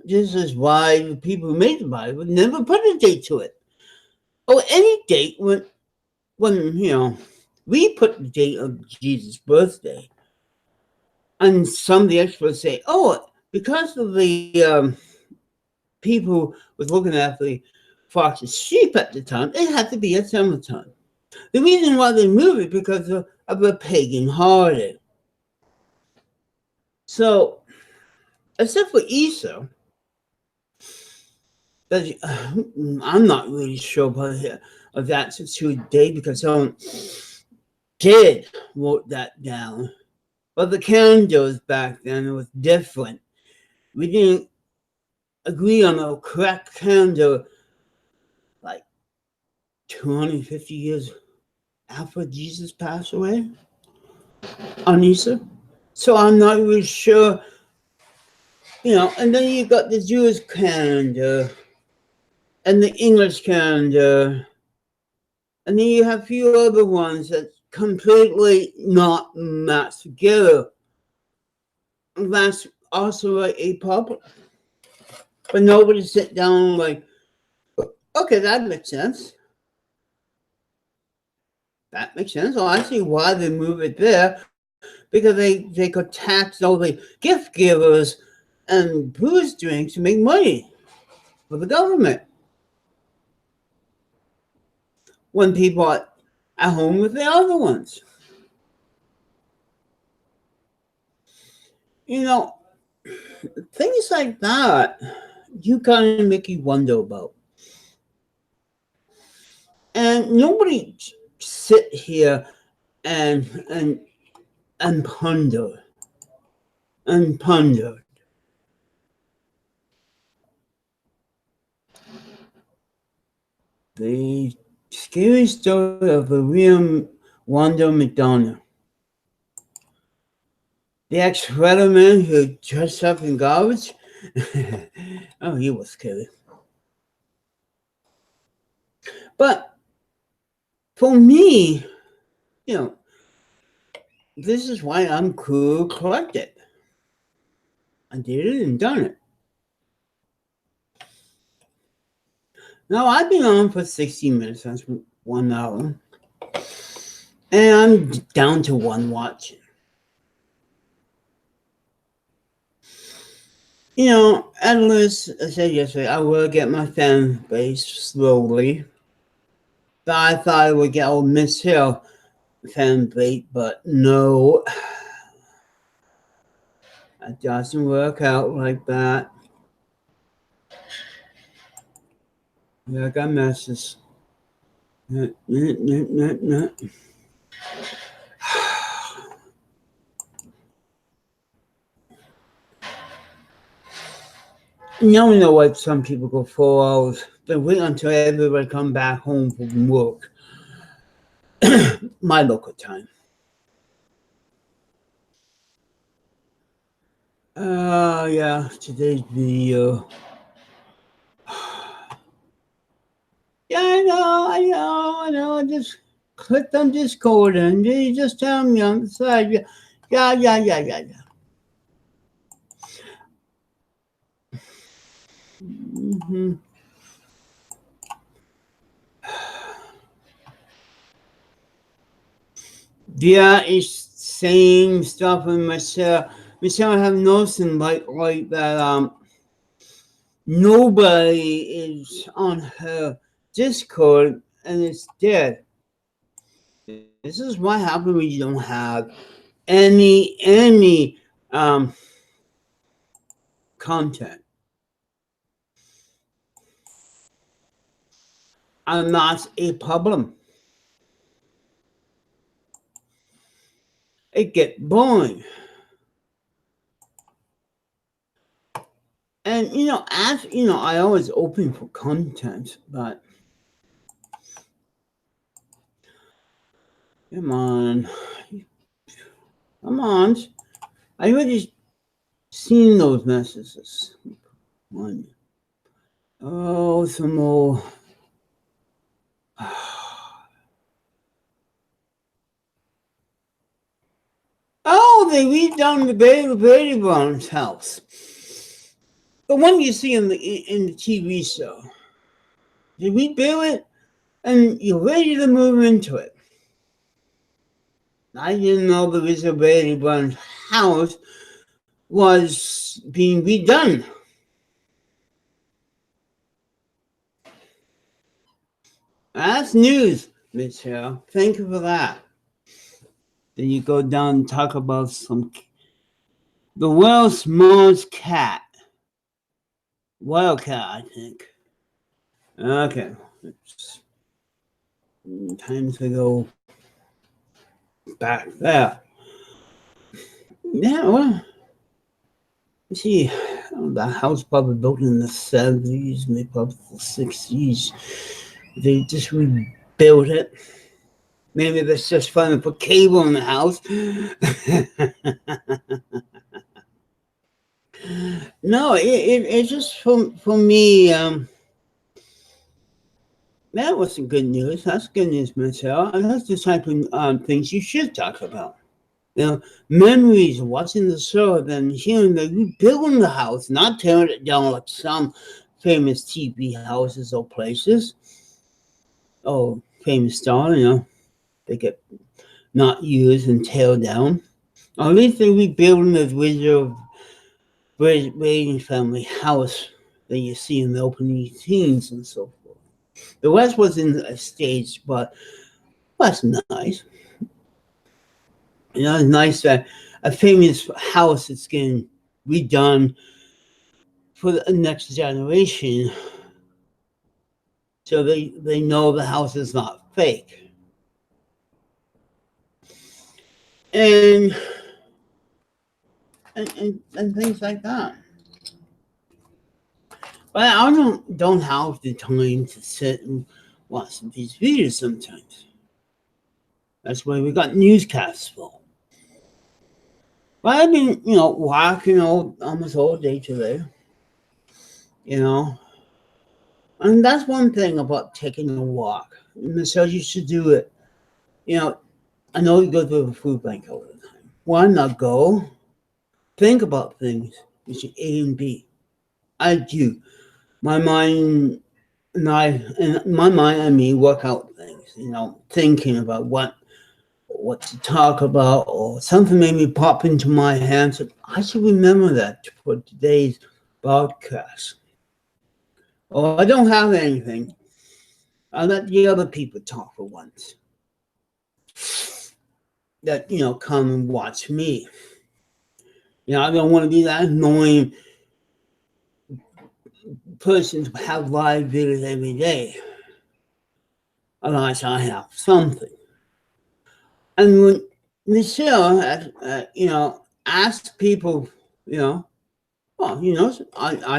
This is why the people who made the Bible never put a date to it. Or any date when you know, we put the date of Jesus' birthday. And some of the experts say, oh, because of the people was looking at the flocks of sheep at the time, it had to be at summertime. The reason why they moved it because of a pagan holiday. So, except for Easter, I'm not really sure about that's a true day because someone did wrote that down. But the calendars back then it was different. We didn't agree on a correct calendar like 250 years after Jesus passed away on Easter. So I'm not really sure, you know, and then you got the Jewish calendar and the English calendar, and then you have a few other ones that completely not matched together. That's also like a problem. But nobody sit down like, okay, that makes sense. That makes sense. Well, I see why they move it there. because they could tax all the gift givers and booze drinks to make money for the government when people are at home with the other ones. You know, things like that, you kind of make you wonder about. And nobody sit here and and ponder and ponder. The scary story of the William Wanda McDonough. The ex-Weatherman who dressed up in garbage. Oh, he was scary. But for me, you know, this is why I'm cool collected. I did it and done it. Now I've been on for 60 minutes. That's 1 hour. And I'm down to one watch. You know, as I said yesterday, I will get my fan base slowly. But I thought I would get old Miss Hill fan base, but no. It doesn't work out like that. Yeah, I got messes. No. Now we know what some people go 4 hours. They wait until everybody come back home from work. My local time. Yeah, today's video. Yeah, I know. I just clicked on Discord and they just tell me on the side. Yeah. Mm-hmm. Yeah, it's same stuff with Michelle. Michelle have nothing like that. Nobody is on her Discord and it's dead. This is what happens when you don't have any content. I'm not a problem. It get boring. And I always open for content, but come on. I already seen those messages. One. Oh, some more. Oh, they redone the Brady Bunch house. The one you see in the TV show. They rebuild it, and you're ready to move into it. I didn't know the Visual Brady Bunch house was being redone. That's news, Michelle. Thank you for that. Then you go down and talk about the world's smallest cat. Wildcat, I think. Okay. Time to go back there. Yeah, well, let's see. The house probably built in the 70s, maybe probably the 60s. They just rebuilt it. Maybe that's just fun to put cable in the house. No, it's just for me. That wasn't good news. That's good news, Michelle. And that's the type of things you should talk about. Memories of watching the show, then hearing that rebuilding the house, not tearing it down like some famous TV houses or places. Oh, famous star, they get not used and tear down. At least they're rebuilding the original Brady family house that you see in the opening scenes and so forth. The rest was in a stage, but that's nice. It's nice that a famous house is getting redone for the next generation, so they know the house is not fake. And and things like that. But I don't have the time to sit and watch these videos sometimes. That's why we got newscasts for. But I've been, walking almost all day today. You know, and that's one thing about taking a walk. Michelle, you should do it. I know you go to the food bank all the time. Why not go? Think about things. It's A and B. I do. My mind and me work out things. Thinking about what to talk about, or something made me pop into my head. So I should remember that for today's broadcast. Oh, I don't have anything. I'll let the other people talk for once. That come and watch me. I don't want to be that annoying person to have live videos every day, unless I have something. And when Michelle, asked people, I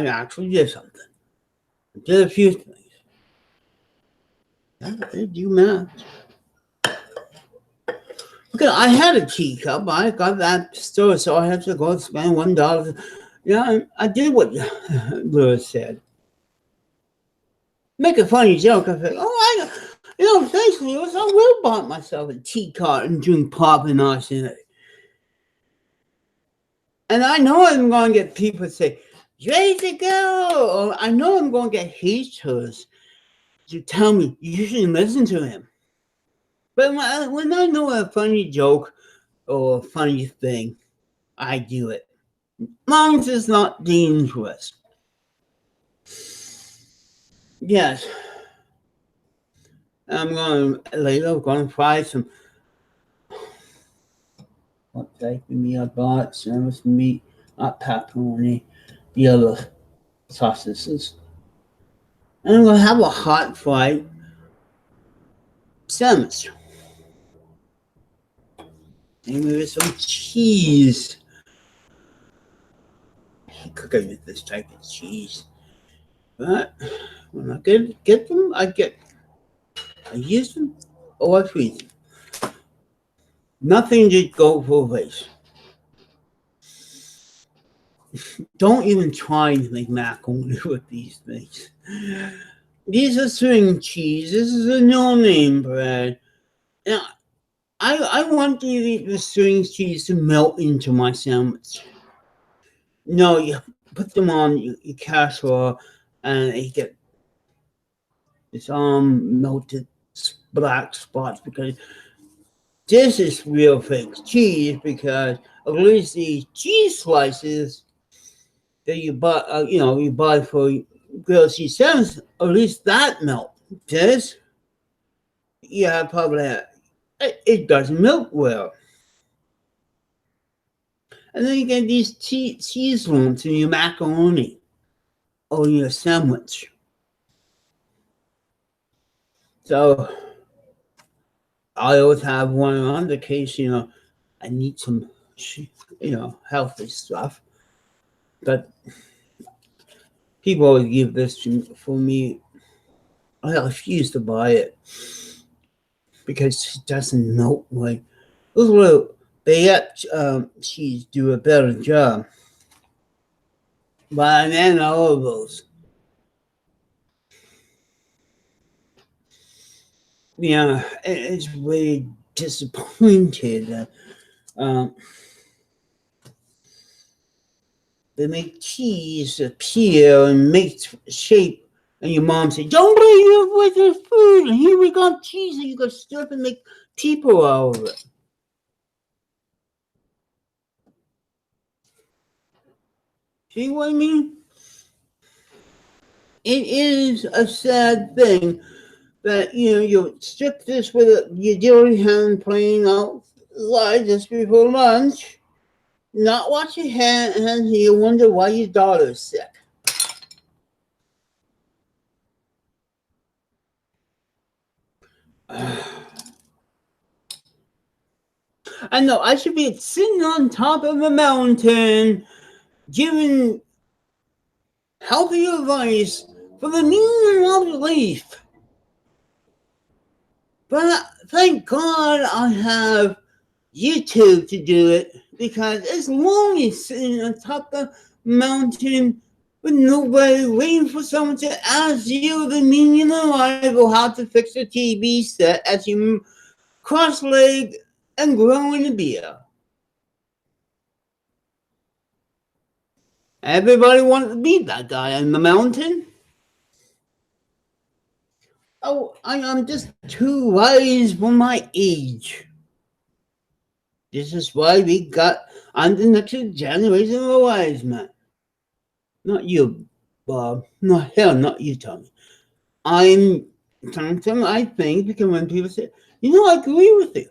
actually did something. I did a few things. I did do math. Okay, I had a teacup. I got that store, so I had to go spend $1. I did what Lewis said. Make a funny joke. I said, thanks, Lewis. I will buy myself a teacup and drink pop and ice in it. And I know I'm going to get people say, "Way to go!" Or I know I'm going to get haters to tell me you shouldn't listen to him. But when I know a funny joke or a funny thing, I do it. Mine is not dangerous. Yes. I'm going to fry some. What type of meat I bought? Sandwich meat, not pepperoni, the other sausages. And I'm going to have a hot fried sandwich. And maybe some cheese. I cook it with this type of cheese. But when I get them, I use them or I freeze them. Nothing just go for waste. Don't even try to make macaroni with these things. These are string cheese. This is a no-name bread. Now, I want the string cheese to melt into my sandwich. No, you put them on your casserole and you get this melted black spots, because this is real fake cheese, because at least the cheese slices that you buy for grilled cheese sandwich, at least that melt. This, yeah, probably it doesn't melt well. And then you get these cheese lumps in your macaroni or your sandwich. So I always have one on the case, I need some, healthy stuff. But people always give this for me. I refuse to buy it because it doesn't melt like those little Bayette cheese do a better job. But I man all of those. It's really disappointed that they make cheese appear and make shape, and your mom say, "Don't play with your food, and here we got cheese, and you got stuff and make people out of it." See what I mean? It is a sad thing that you stick this with your dirty hand playing outside just before lunch, not wash your hands, and you wonder why your daughter's sick. I know I should be sitting on top of a mountain giving healthy advice for the meaning of life. But thank God I have YouTube to do it, because it's lonely sitting on top of the mountain with nobody waiting for someone to ask you the meaning of life or how to fix a TV set as you cross leg and grow in a beer. Everybody wants to be that guy on the mountain. Oh, I'm just too wise for my age. This is why I'm the next generation of wise man. Not you, Bob. Not you, Tommy. Sometimes I think, because when people say, I agree with you.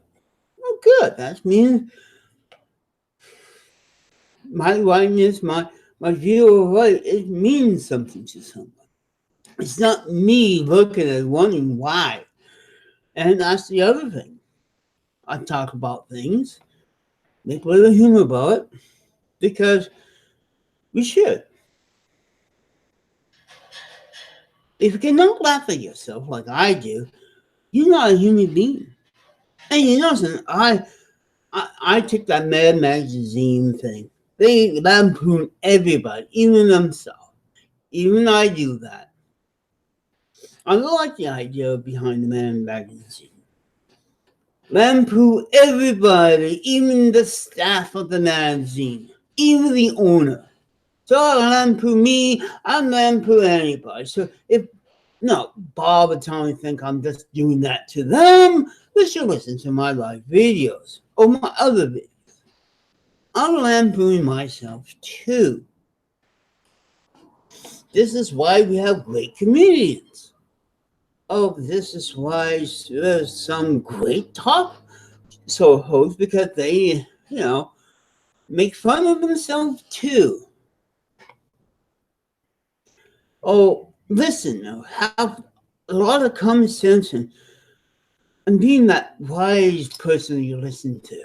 Oh, good. That means my rightness, my view of life, it means something to someone. It's not me looking at wondering why. And that's the other thing. I talk about things, make a little humor about it, because we should. If you cannot laugh at yourself like I do, you're not a human being. And something, I took that Mad Magazine thing. They lampoon everybody, even themselves. Even I do that. I like the idea behind the Mad Magazine. Lampoon everybody, even the staff of the magazine, even the owner. So I lampoon me, I lampoon anybody. So if Bob and Tommy think I'm just doing that to them, they should listen to my live videos or my other videos. I'm lampooning myself too. This is why we have great comedians. Oh, this is why there's some great talk show hosts, because they, make fun of themselves too. Oh, listen, have a lot of common sense and being that wise person you listen to.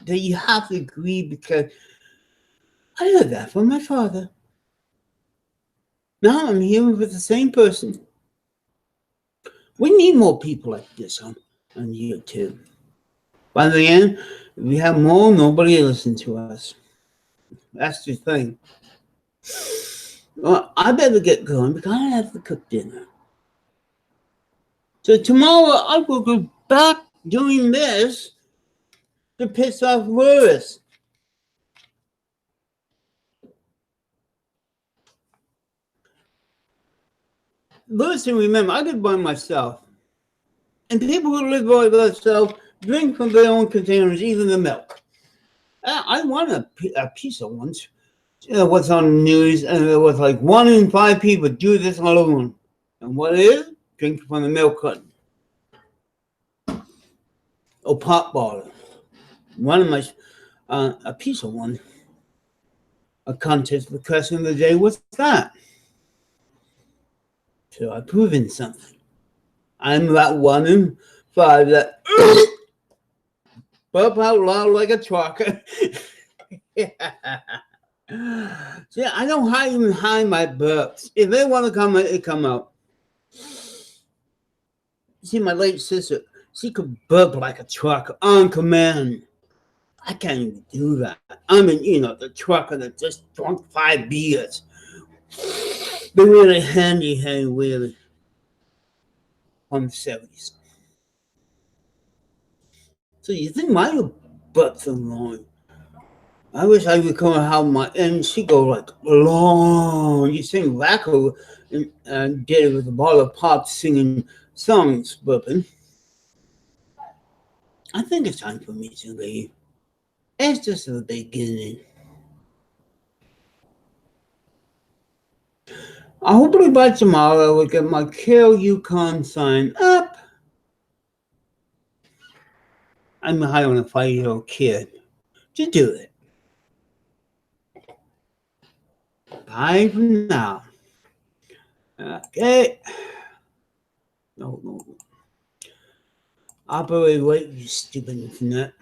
That you have to agree, because I heard that from my father. Now I'm here with the same person. We need more people like this on YouTube. By the end, if we have more, nobody will listen to us. That's the thing. Well, I better get going because I have to cook dinner. So tomorrow I will go back doing this to piss off Lois. Listen, remember, I live by myself. And people who live by themselves drink from their own containers, even the milk. I won a piece of once. What's on the news, and it was like 1 in 5 people do this alone. And what it is? Drinking from the milk carton. Or pop bottle. One of my, a piece of one. A contest, the question of the day was that. So I've proven something. I'm that 1 in 5 that burp out loud like a truck. Yeah. See, I don't even hide my burps. If they want to come out, it come out. See, my late sister, she could burp like a truck on command. I can't even do that. I mean, the trucker that just drunk 5 beers. They're really handy, really, on the 70s. So you think my burps are long? I wish I could come how and she go like long. You sing Wacko and did it with a bottle of pop singing songs, burping. I think it's time for me to leave. It's just the beginning. Hopefully by tomorrow we'll get my Kill Yukon sign up. I'm hiring a 5-year-old kid to do it. Bye for now. Okay. No. Operator, wait, you stupid internet.